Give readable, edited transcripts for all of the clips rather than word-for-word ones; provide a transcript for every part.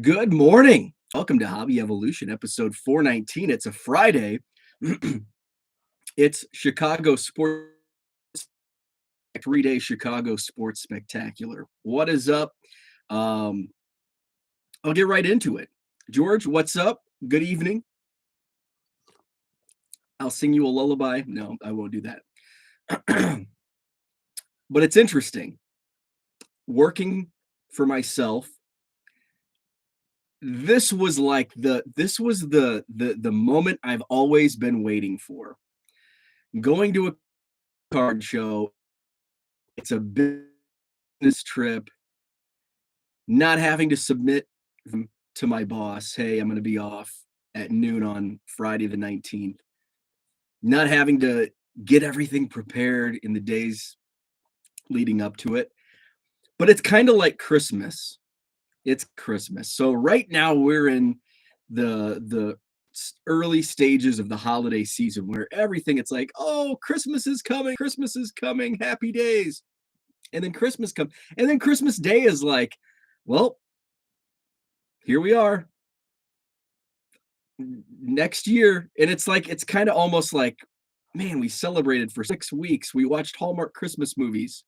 Good morning. Welcome to Hobby Evolution, episode 419. It's a Friday. It's Chicago Sports, 3-day Chicago Sports Spectacular. What is up? Um, I'll get right into it. George, what's up? Good evening. I'll sing you a lullaby. No, I won't do that. But it's interesting. Working for myself, this was the moment I've always been waiting for. Going to a card show. It's a business trip, not having to submit to my boss, "Hey, I'm gonna be off at noon on Friday the 19th." Not having to get everything prepared in the days leading up to it. But it's kinda like Christmas. It's Christmas. So right now we're in the early stages of the holiday season where everything it's like, "Oh, Christmas is coming, happy days." And then Christmas comes, and then Christmas Day is like, well, here we are next year. And it's like, it's kind of almost like, man, we celebrated for 6 weeks. We watched Hallmark Christmas movies.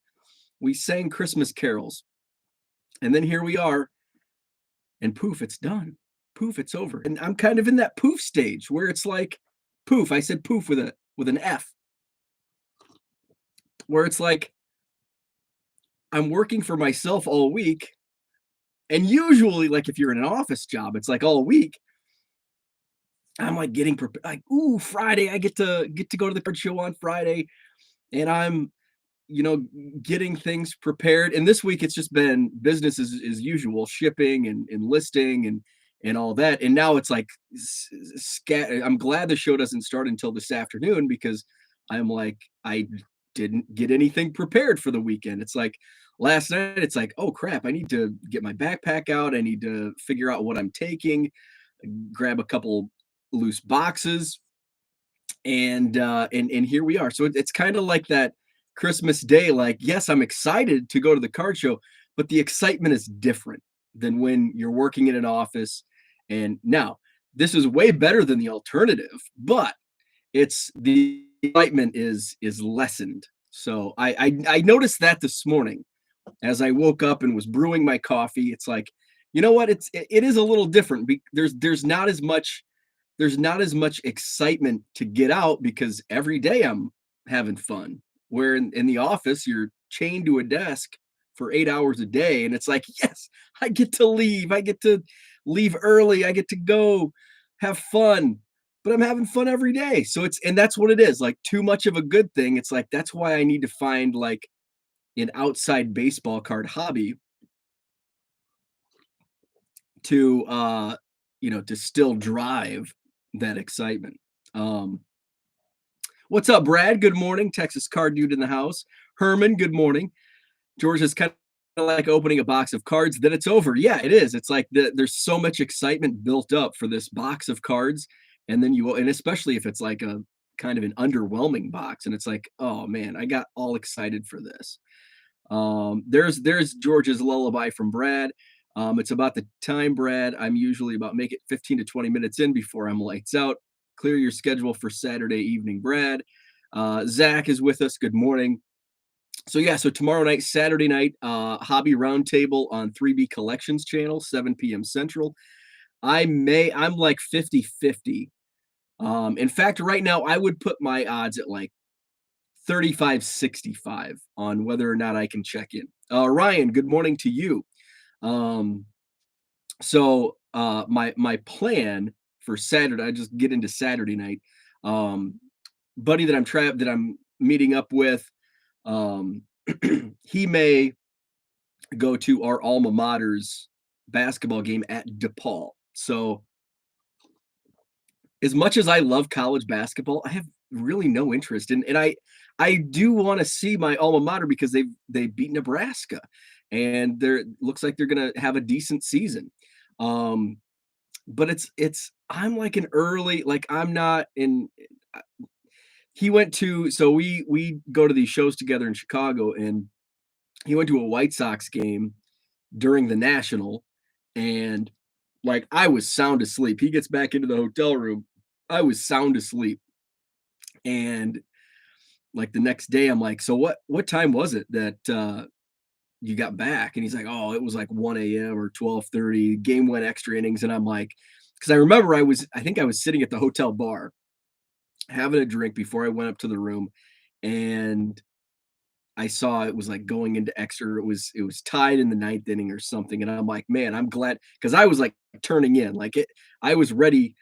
We sang Christmas carols. And then here we are, and poof, it's done. Poof, it's over. And I'm kind of in that poof stage where it's like, poof. I said poof with an F, where it's like I'm working for myself all week. And usually, like if you're in an office job, it's like all week. I'm like getting prepared, like, ooh, Friday, I get to go to the card show on Friday, and I'm, you know, getting things prepared. And this week it's just been business as usual, shipping and listing and all that. And now it's like I'm glad the show doesn't start until this afternoon because I'm like, I didn't get anything prepared for the weekend. It's like last night, it's like, oh crap, I need to get my backpack out. I need to figure out what I'm taking, grab a couple loose boxes, and here we are. So it's kind of like that Christmas Day. Like, yes, I'm excited to go to the card show, but the excitement is different than when you're working in an office. And now this is way better than the alternative, but it's the excitement is lessened. So I noticed that this morning as I woke up and was brewing my coffee. It's like, you know what? It is a little different. There's not as much excitement to get out because every day I'm having fun. Where in the office, you're chained to a desk for 8 hours a day. And it's like, yes, I get to leave. I get to leave early. I get to go have fun. But I'm having fun every day. So and that's what it is. Like too much of a good thing. It's like that's why I need to find like an outside baseball card hobby to to still drive that excitement. Um, what's up, Brad? Good morning. Texas card dude in the house. Herman, good morning. George is kind of like opening a box of cards, then it's over. Yeah, it is. It's like there's so much excitement built up for this box of cards, and then and especially if it's like a kind of an underwhelming box, and it's like, oh man, I got all excited for this. There's George's lullaby from Brad. It's about the time, Brad. I'm usually about make it 15 to 20 minutes in before I'm lights out. Clear your schedule for Saturday evening, Brad. Zach is with us. Good morning. So yeah, so tomorrow night, Saturday night, hobby roundtable on 3B Collections channel, 7 p.m. Central. I'm like 50-50. In fact, right now I would put my odds at like 35-65 on whether or not I can check in. Ryan, good morning to you. Um, my plan for Saturday, I just get into Saturday night. Um, buddy that I'm meeting up with, um, he may go to our alma mater's basketball game at DePaul. So as much as I love college basketball, I have really no interest in, and I do want to see my alma mater because they beat Nebraska, and looks like they're gonna have a decent season. Um, but it's I'm like an early, like I'm not in. He went to, so we go to these shows together in Chicago, and he went to a White Sox game during the National, and Like, I was sound asleep. He gets back into the hotel room. I was sound asleep. And like the next day, I'm like, so what time was it that you got back? And he's like, oh, it was like 1 a.m. or 12:30. Game went extra innings. And I'm like, because I remember I think I was sitting at the hotel bar having a drink before I went up to the room, and I saw it was like going into extra. It was tied in the ninth inning or something. And I'm like, man, I'm glad, because I was like turning in. Like it, I was ready,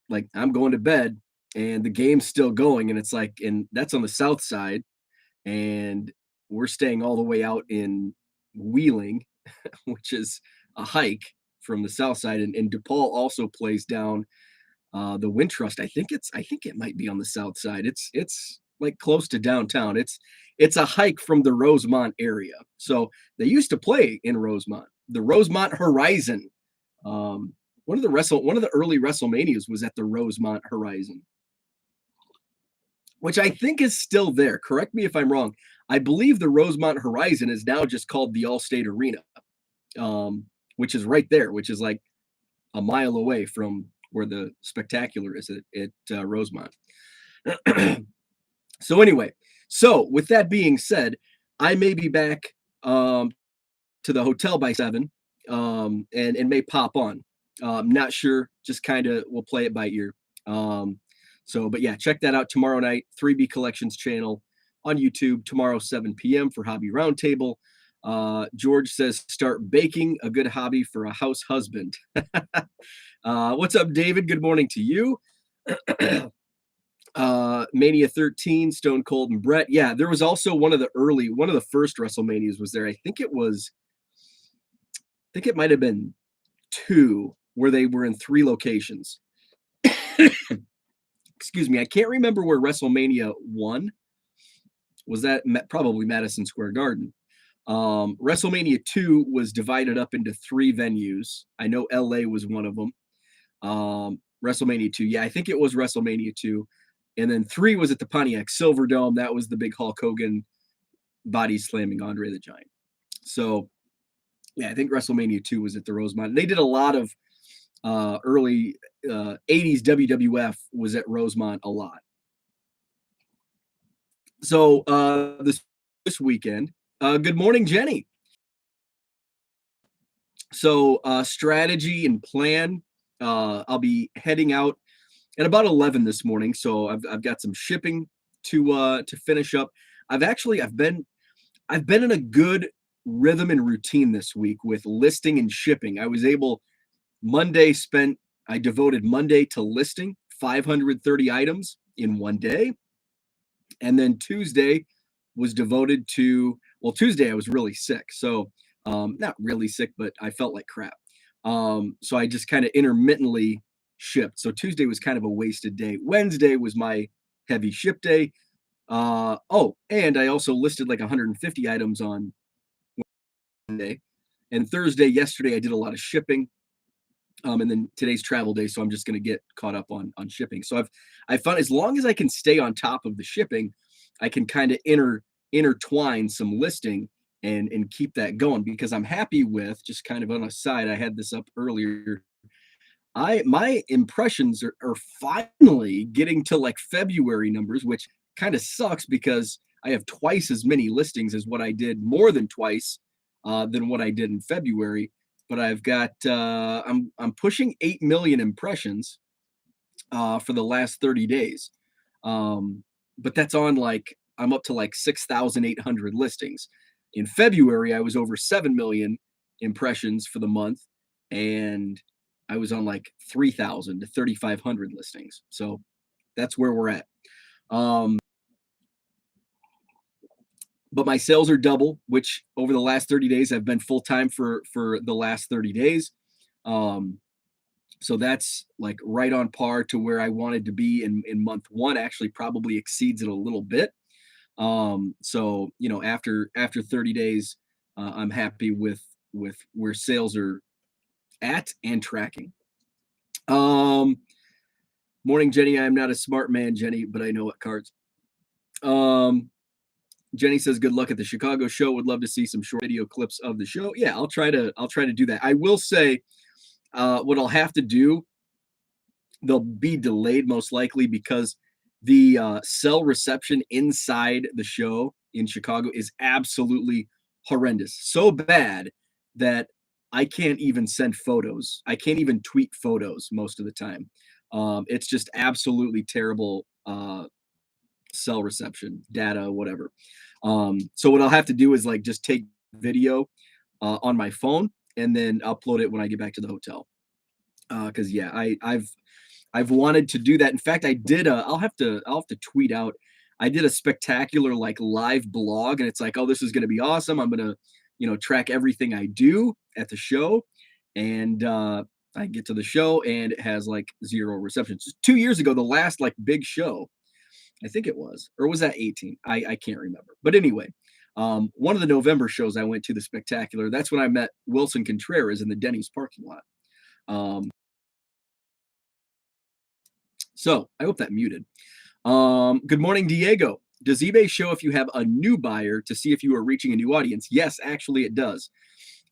like I'm going to bed and the game's still going. And it's like, and that's on the south side, and we're staying all the way out in Wheeling, which is a hike from the south side. And DePaul also plays down the Wintrust. I think it might be on the south side. It's like close to downtown. It's a hike from the Rosemont area. So they used to play in Rosemont, the Rosemont Horizon. Um, one of the early WrestleManias was at the Rosemont Horizon, which I think is still there. Correct me if I'm wrong. I believe the Rosemont Horizon is now just called the Allstate Arena, which is right there, which is like a mile away from where the spectacular is at Rosemont. So anyway, so with that being said, I may be back to the hotel by 7, and may pop on. Not sure, just kind of we'll play it by ear. So, but yeah, check that out tomorrow night, 3B Collections channel on YouTube tomorrow 7 p.m. for Hobby Roundtable. George says start baking, a good hobby for a house husband. What's up, David? Good morning to you. Mania 13, Stone Cold and Brett. Yeah, there was also one of the first WrestleManias was there. I think it might have been 2 where they were in 3 locations. Excuse me. I can't remember where WrestleMania 1 was. That probably Madison Square Garden. WrestleMania 2 was divided up into 3 venues. I know LA was one of them. WrestleMania 2. Yeah, I think it was WrestleMania 2. And then 3 was at the Pontiac Silverdome. That was the big Hulk Hogan body slamming Andre the Giant. So, yeah, I think WrestleMania 2 was at the Rosemont. They did a lot of early 80s WWF was at Rosemont a lot. So this weekend, good morning, Jenny. So strategy and plan. I'll be heading out at about 11 this morning. So I've got some shipping to finish up. I've been in a good rhythm and routine this week with listing and shipping. I devoted Monday to listing 530 items in one day. And then Tuesday was devoted to, well, Tuesday I was really sick. So not really sick, but I felt like crap. So I just kind of intermittently shipped. So Tuesday was kind of a wasted day. Wednesday was my heavy ship day. And I also listed like 150 items on Wednesday. And Thursday, yesterday, I did a lot of shipping. And then today's travel day, so I'm just going to get caught up on shipping. So I found as long as I can stay on top of the shipping, I can kind of intertwine some listing and keep that going, because I'm happy with, just kind of on a side, I had this up earlier. My impressions are finally getting to like February numbers, which kind of sucks because I have twice as many listings as what I did, more than twice than what I did in February. But I've got I'm pushing 8 million impressions for the last 30 days. But that's on like I'm up to like 6,800 listings. In February, I was over 7 million impressions for the month, and I was on like 3,000 to 3,500 listings. So that's where we're at. But my sales are double, which over the last 30 days, I've been full time for the last 30 days. So that's like right on par to where I wanted to be in month 1. Actually, probably exceeds it a little bit. So after 30 days, I'm happy with where sales are at and tracking. Morning, Jenny. I'm not a smart man, Jenny, but I know what cards. Jenny says, good luck at the Chicago show. Would love to see some short video clips of the show. Yeah, I'll try to do that. I will say, what I'll have to do, they'll be delayed most likely because the cell reception inside the show in Chicago is absolutely horrendous. So bad that I can't even send photos. I can't even tweet photos most of the time. It's just absolutely terrible cell reception, data, whatever. So what I'll have to do is like just take video on my phone and then upload it when I get back to the hotel. Because yeah, I've wanted to do that. In fact, I did. I'll have to tweet out. I did a spectacular like live blog, and it's like, oh, this is going to be awesome. I'm gonna, track everything I do at the show, and I get to the show, and it has like zero receptions. 2 years ago, the last like big show, I think it was, or was that 18? I can't remember. But anyway, one of the November shows I went to, the spectacular. That's when I met Wilson Contreras in the Denny's parking lot. Um, so I hope that muted. Good morning, Diego. Does eBay show if you have a new buyer to see if you are reaching a new audience? Yes, actually it does.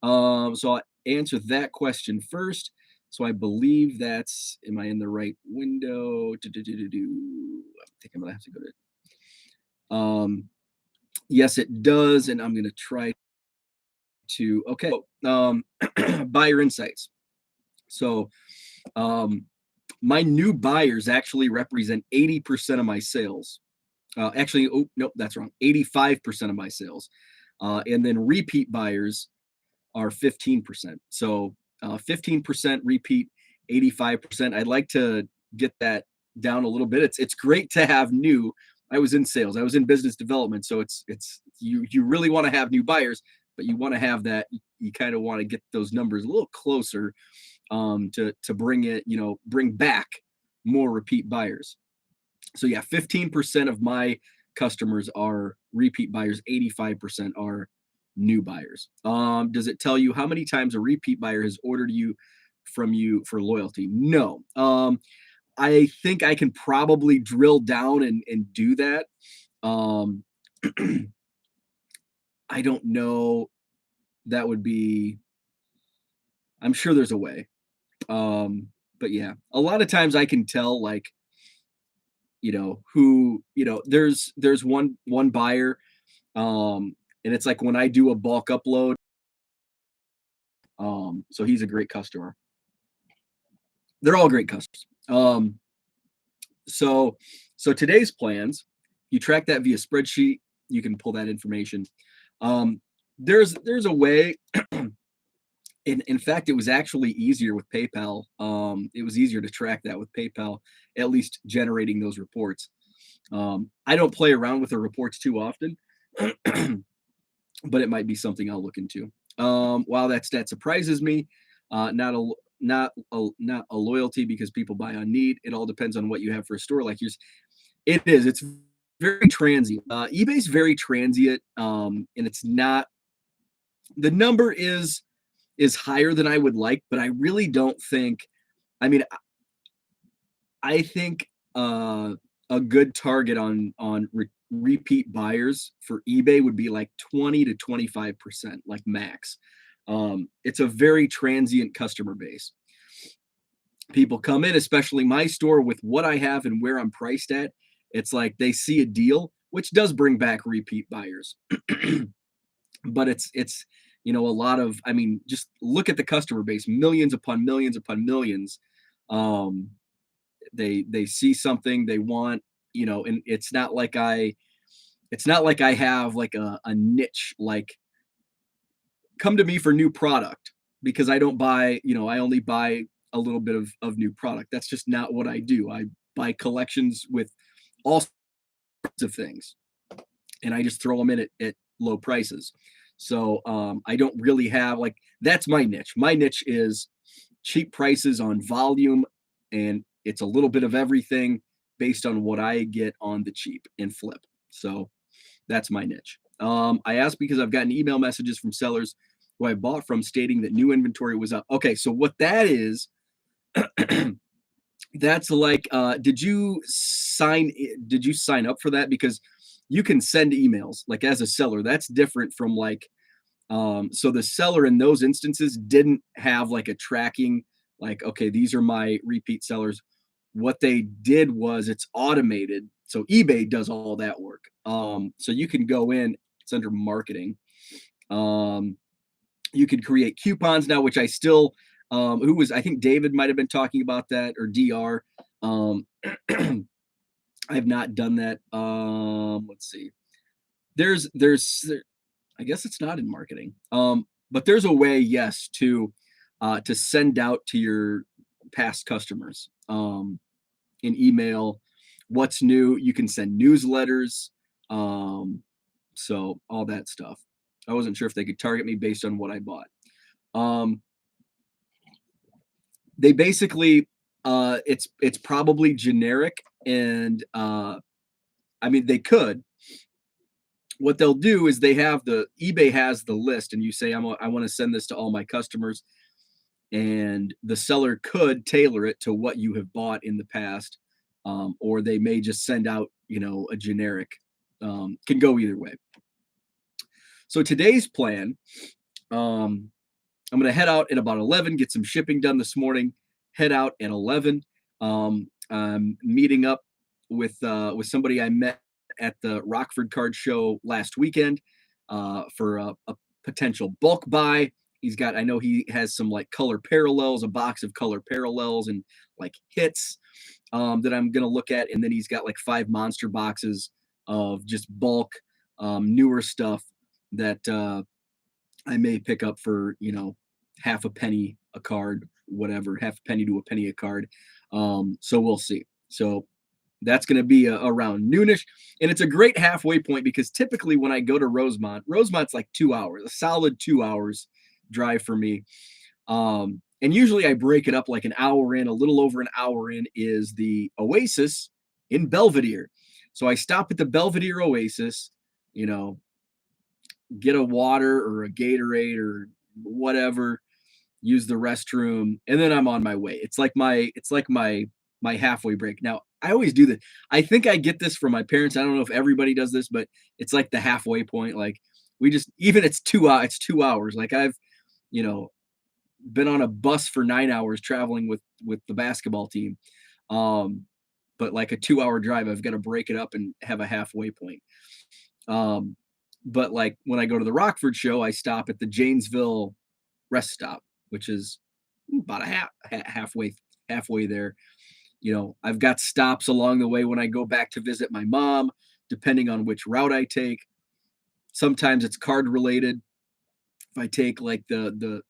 So I'll answer that question first. So I believe that's, am I in the right window? I think I'm gonna have to go to, yes, it does. And I'm gonna try to, okay. Buyer insights. So, my new buyers actually represent 80% of my sales. Actually, oh, nope, that's wrong. 85% of my sales. And then repeat buyers are 15%. So 15% repeat, 85%. I'd like to get that down a little bit. It's great to have new. I was in sales. I was in business development. So it's you really want to have new buyers, but you want to have that. You kind of want to get those numbers a little closer to bring it, bring back more repeat buyers. So yeah, 15% of my customers are repeat buyers, 85% are new buyers. Does it tell you how many times a repeat buyer has ordered from you for loyalty? No. I think I can probably drill down and do that. Um, I don't know. That would be, I'm sure there's a way. But yeah, a lot of times I can tell like, who, there's one buyer, and it's like when I do a bulk upload, so he's a great customer. They're all great customers. So today's plans, you track that via spreadsheet, you can pull that information. There's a way. In fact, it was actually easier with PayPal. It was easier to track that with PayPal, at least generating those reports. I don't play around with the reports too often, but it might be something I'll look into. While that stat surprises me, not a loyalty because people buy on need. It all depends on what you have for a store like yours. It is. It's very transient. eBay's very transient, and it's not. The number is higher than I would like, but I really don't think. I mean, I think a good target on repeat buyers for eBay would be like 20 to 25%, like max. It's a very transient customer base. People come in, especially my store, with what I have and where I'm priced at. It's like they see a deal, which does bring back repeat buyers. But it's a lot of, I mean, just look at the customer base, millions upon millions upon millions. They see something they want, and it's not like I have like a niche, like come to me for new product, because I don't buy, I only buy a little bit of new product. That's just not what I do. I buy collections with all sorts of things, and I just throw them in at low prices. So I don't really have like, that's my niche. My niche is cheap prices on volume, and it's a little bit of everything based on what I get on the cheap and flip. So that's my niche. I asked because I've gotten email messages from sellers who I bought from stating that new inventory was up. Okay, so what that is, that's like, did you sign up for that? Because you can send emails like as a seller. That's different from like, so the seller in those instances didn't have like a tracking like, okay, these are my repeat sellers. What they did was it's automated. So eBay does all that work. So you can go in, it's under marketing. Um, you can create coupons now, which I still, I think David might have been talking about that, or DR. Um, I have not done that. Let's see. There's I guess it's not in marketing. But there's a way, yes, to send out to your past customers in email what's new. You can send newsletters, so all that stuff. I wasn't sure if they could target me based on what I bought. Um, they basically, it's probably generic, and I mean they could. What they'll do is eBay has the list, and you say I want to send this to all my customers, and the seller could tailor it to what you have bought in the past, or they may just send out a generic. Can go either way. So today's plan, um, I'm going to head out at about 11, get some shipping done this morning, head out at 11. I'm meeting up with somebody I met at the Rockford Card Show last weekend for a potential bulk buy. I know he has some like color parallels, a box of color parallels and like hits that I'm going to look at. And then he's got like 5 monster boxes of just bulk, newer stuff that I may pick up for, half a penny a card, whatever, half a penny to a penny a card. So we'll see. So that's going to be around noonish. And it's a great halfway point because typically when I go to Rosemont's like 2 hours, a solid 2 hours drive for me. And usually I break it up like an hour in, a little over an hour in is the Oasis in Belvedere. So I stop at the Belvedere Oasis, get a water or a Gatorade or whatever, use the restroom, and then I'm on my way. It's like my halfway break. Now, I always do that. I think I get this from my parents. I don't know if everybody does this, but it's like the halfway point. Like we just even it's 2 hours. Like I've, you know, been on a bus for 9 hours traveling with the basketball team. Um, but like a 2 hour drive, I've got to break it up and have a halfway point. Um, but like when I go to the Rockford show, I stop at the Janesville rest stop, which is about halfway there. I've got stops along the way when I go back to visit my mom, depending on which route I take. Sometimes it's card related. If I take like the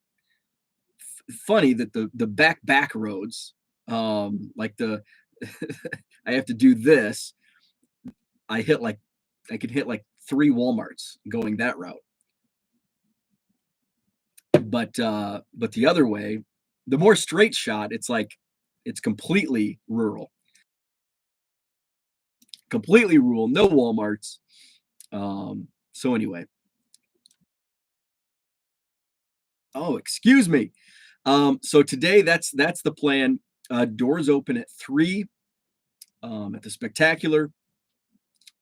funny that the back roads, like the I have to do this. I can hit like 3 Walmarts going that route. But the other way, the more straight shot, it's completely rural. Completely rural, no Walmarts. So anyway. Oh, excuse me. So today that's the plan. Doors open at 3 at the spectacular.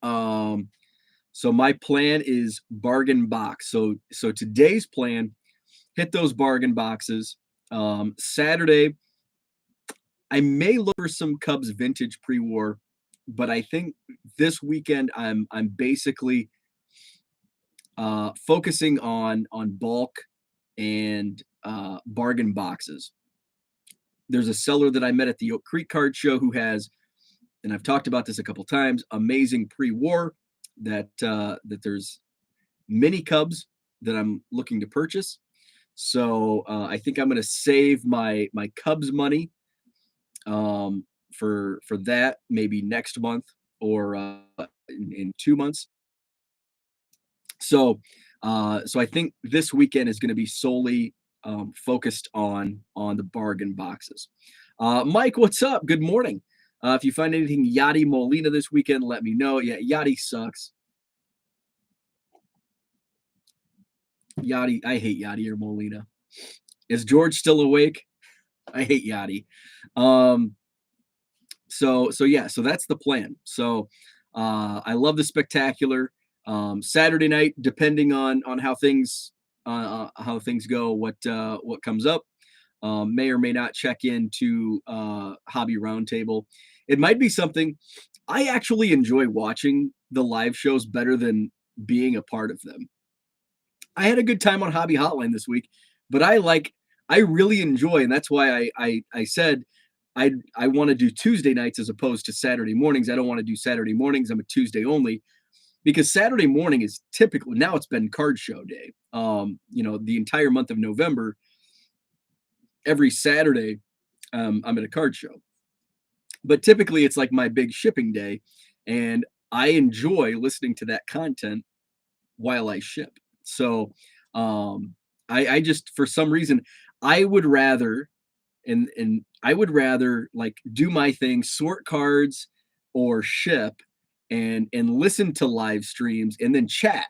So my plan is bargain box. So today's plan, hit those bargain boxes. Saturday, I may look for some Cubs vintage pre-war, but I think this weekend I'm basically focusing on bulk and bargain boxes. There's a seller that I met at the Oak Creek Card Show who has, and I've talked about this a couple times, amazing pre-war that there's mini Cubs that I'm looking to purchase. So I think I'm going to save my Cubs money for that maybe next month or in 2 months. So I think this weekend is going to be solely focused on the bargain boxes. Mike, what's up? Good morning. If you find anything Yachty Molina this weekend, let me know. Yeah, Yachty sucks. Yachty, I hate Yachty or Molina. Is George still awake? I hate Yachty. So yeah, so that's the plan. So I love the spectacular. Saturday night, depending on how things go, what comes up. may or may not check into Hobby Roundtable. It might be something. I actually enjoy watching the live shows better than being a part of them. I had a good time on Hobby Hotline this week, but I really enjoy, and that's why I said I want to do Tuesday nights as opposed to Saturday mornings. I don't want to do Saturday mornings. I'm a Tuesday only because Saturday morning is typically now it's been card show day. The entire month of November, every Saturday, I'm at a card show. But typically it's like my big shipping day, and I enjoy listening to that content while I ship. So I just for some reason I would rather and I would rather like do my thing, sort cards or ship and listen to live streams and then chat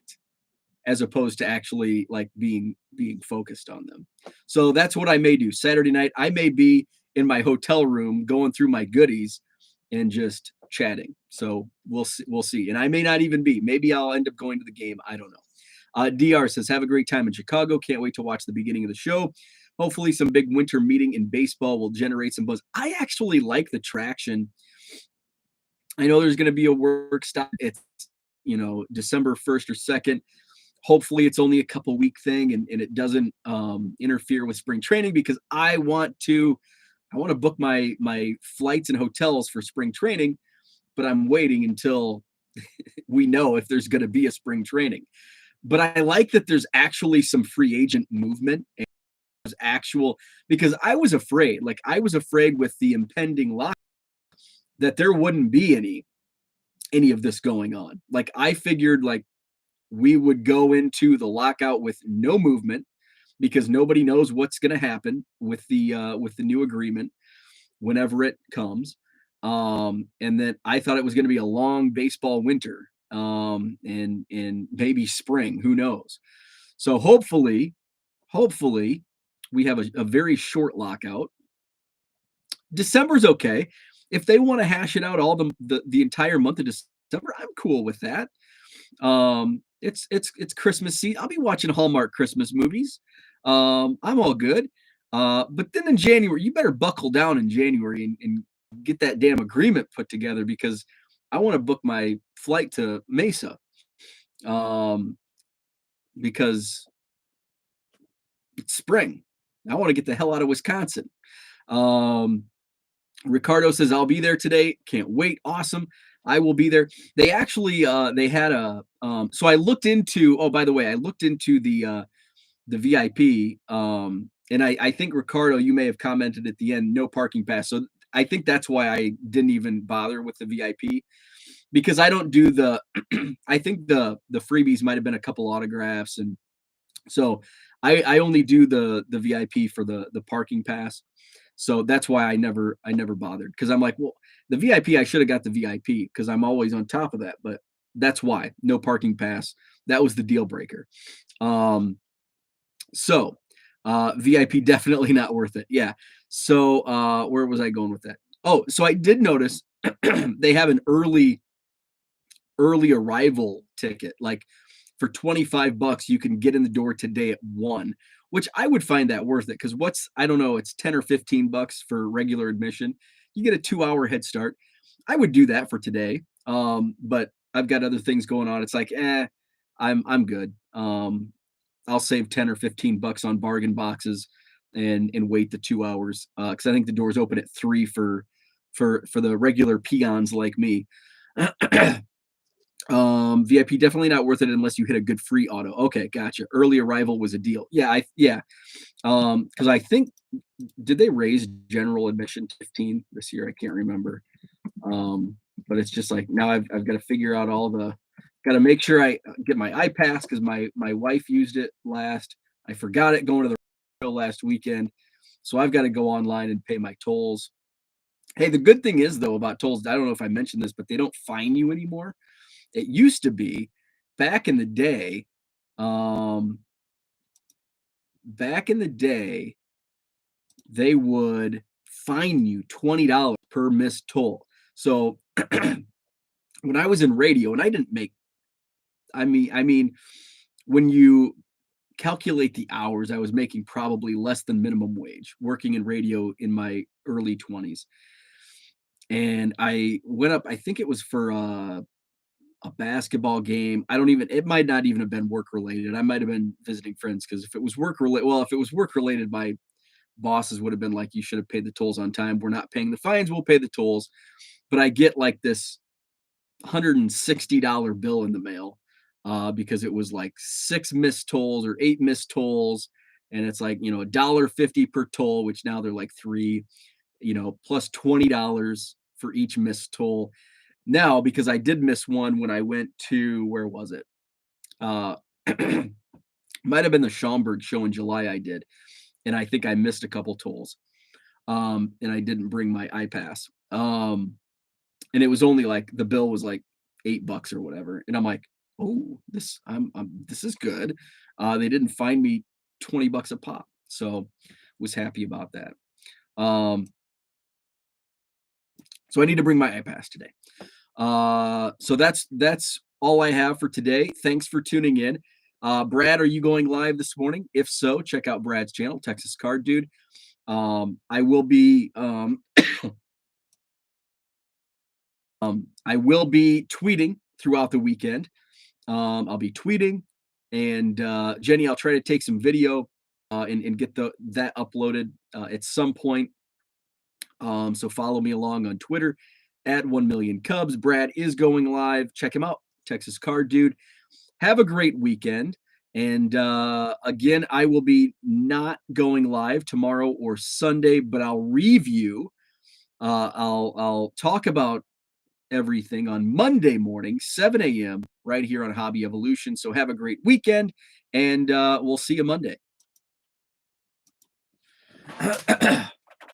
as opposed to actually like being focused on them. So that's what I may do. Saturday night, I may be in my hotel room going through my goodies and just chatting. So we'll see, we'll see. And I may not even be. Maybe I'll end up going to the game. I don't know. DR says, have a great time in Chicago. Can't wait to watch the beginning of the show. Hopefully, some big winter meeting in baseball will generate some buzz. I actually like the traction. I know there's going to be a work stop. It's, December 1st or 2nd. Hopefully, it's only a couple week thing and it doesn't interfere with spring training because I want to book my flights and hotels for spring training, but I'm waiting until we know if there's going to be a spring training. But I like that there's actually some free agent movement and there's actual because I was afraid with the impending lock that there wouldn't be any of this going on. Like I figured like we would go into the lockout with no movement because nobody knows what's going to happen with the new agreement whenever it comes. And then I thought it was going to be a long baseball winter and maybe spring, who knows. So hopefully we have a very short lockout. December's okay. If they want to hash it out all the entire month of December, I'm cool with that. It's Christmas season. I'll be watching Hallmark Christmas movies. I'm all good. But then in January, you better buckle down in January and get that damn agreement put together because I want to book my flight to Mesa. Because it's spring. I want to get the hell out of Wisconsin. Ricardo says, I'll be there today. Can't wait. Awesome. I will be there. They actually, they had so I looked into, oh, by the way, I looked into the VIP. And I think Ricardo, you may have commented at the end, no parking pass. So I think that's why I didn't even bother with the VIP because I don't do I think the freebies might've been a couple autographs. And so I only do the VIP for the parking pass. So that's why I never bothered because I'm like, well, the VIP, I should have got the VIP because I'm always on top of that. But that's why no parking pass. That was the deal breaker. So VIP definitely not worth it. Yeah. So where was I going with that? Oh, so I did notice they have an early arrival ticket. Like for $25, you can get in the door today at 1, which I would find that worth it because I don't know, it's 10 or $15 for regular admission. You get a 2-hour head start. I would do that for today. But I've got other things going on. It's like, I'm good. I'll save 10 or $15 on bargain boxes and wait the 2 hours. Cause I think the doors open at 3 for the regular peons like me. VIP definitely not worth it unless you hit a good free auto. Okay, gotcha. Early arrival was a deal. Yeah, because I think did they raise general admission to 15 this year? I can't remember. But it's just like now I've got to figure out got to make sure I get my iPass because my wife used it last. I forgot it going to the show last weekend, so I've got to go online and pay my tolls. Hey, the good thing is though about tolls, I don't know if I mentioned this, but they don't fine you anymore. It used to be back in the day. They would fine you $20 per missed toll. So when I was in radio, and I didn't make, I mean, when you calculate the hours, I was making probably less than minimum wage working in radio in my early 20s. And I went up, I think it was for a basketball game. I don't even, it might not even have been work related. I might have been visiting friends because if it was work related, well, if it was work related, my bosses would have been like, you should have paid the tolls on time. We're not paying the fines, we'll pay the tolls. But I get like this $160 bill in the mail because it was like 6 missed tolls or 8 missed tolls. And it's like, $1.50 per toll, which now they're like three, plus $20 for each missed toll. Now, because I did miss one when I went to, where was it? Uh, might have been the Schaumburg show in July I did. And I think I missed a couple tolls. And I didn't bring my iPass. And it was only like the bill was like $8 or whatever. And I'm like, oh, this is good. They didn't fine me $20 a pop. So was happy about that. So I need to bring my iPass today. So that's all I have for today. Thanks for tuning in. Brad, are you going live this morning? If so, check out Brad's channel, Texas Card Dude. I will be tweeting throughout the weekend. I'll be tweeting, and Jenny, I'll try to take some video and get that uploaded at some point. So follow me along on Twitter at 1 million Cubs. Brad is going live. Check him out, Texas Card Dude. Have a great weekend. And again, I will be not going live tomorrow or Sunday, but I'll review. I'll talk about everything on Monday morning, 7 a.m. right here on Hobby Evolution. So have a great weekend, and we'll see you Monday.